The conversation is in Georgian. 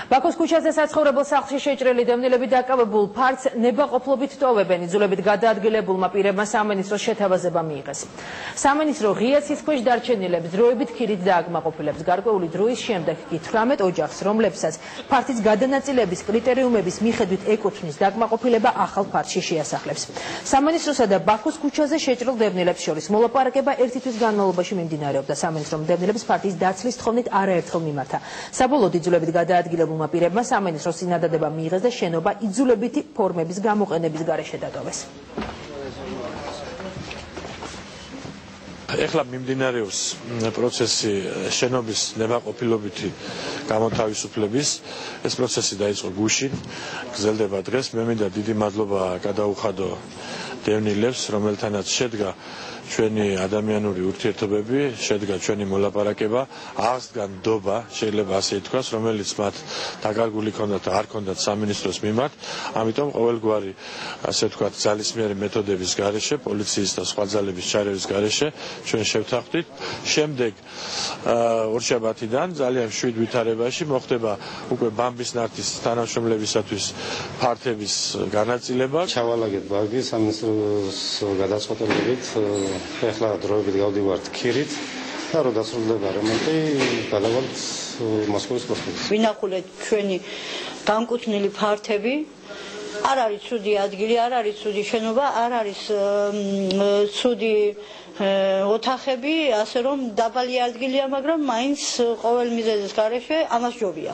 ბაქოს ქუჩაზე საცხოვრებელ სახლში შეჭრილი დევნილები დაკავებულ ფართს ნებაყოფლობით ტოვებენ. იძულებით გადაადგილებულმა პირებმა სამინისტროს შეთავაზება მიიღეს. სამინისტრო ღია ცის ქვეშ დარჩენილებს დროებით ქირით დააკმაყოფილებს. გარკვეული დროის შემდეგ კი 18 ოჯახს, რომლებსაც ფართის გადანაწილების კრიტერიუმების მიხედვით ეკუთვნის დაკმაყოფილება ახალ ფართში შეასახლებს. სამინისტროსა და ბაქოს ქუჩაზე შეჭრილ დევნილებს შორის მოლაპარაკება ერთი თვის განმავლობაში მიმდინარეობდა. სამინისტრომ დევნილების ფართის დაცლის თხოვნით არაერთხელ მიმართა. საბოლოოდ იძულებით გადაადგილებულმა პირებმა სამინისტროს წინადადება მიიღეს და შენობა იძულებითი ფორმების გამოყენების გარეშე დატოვეს. ეხლა მიმდინარეობს პროცესი შენობის ნებაყოფილობითი გამოთავისუფლების. ეს პროცესი დაიწყო გუშინ, გრძელდება დღეს. მე მინდა დიდი მადლობა გადაუხადო დევნილებს, რომელთანაც შედგა ჩვენი ადამიანური ურთიერთობები, შედგა ჩვენი მოლაპარაკება, აღსდგა ნდობა, შეიძლება ასე ითქვას, რომელიც მათ დაკარგული ჰქონდათ და არ ჰქონდათ სამინისტროს მიმართ. ამიტომ ყოველგვარი, ასე ვთქვათ, ძალისმიერი მეთოდების გარეშე, პოლიციის და სხვა ძალების ჩარევის გარეშე ჩვენ შევთანხმდით. შემდეგ ორშაბათიდან ძალიან მშვიდ ვითარებაში მოხდება უკვე ბამბის ნავთის თანამშრომლებისათვის ფართების განაწილება. ჩავალაგეთ ბანკი სამინისტროს გადაწყვეტილებით. ეხლა დროებით გავდივართ ქირით და რო დასრულდება რემონტი, გადავალთ მოსკოვის პროსპექტში. ვინახულეთ ჩვენი განკუთვნილი ფართები. არ არის ცუდი ადგილი, არ არის ცუდი შენობა, არ არის ცუდი ოთახები, ასე რომ დაბალი ადგილია, მაგრამ მაინც ყოველ მიზეზის გარეშე ამას ჯობია.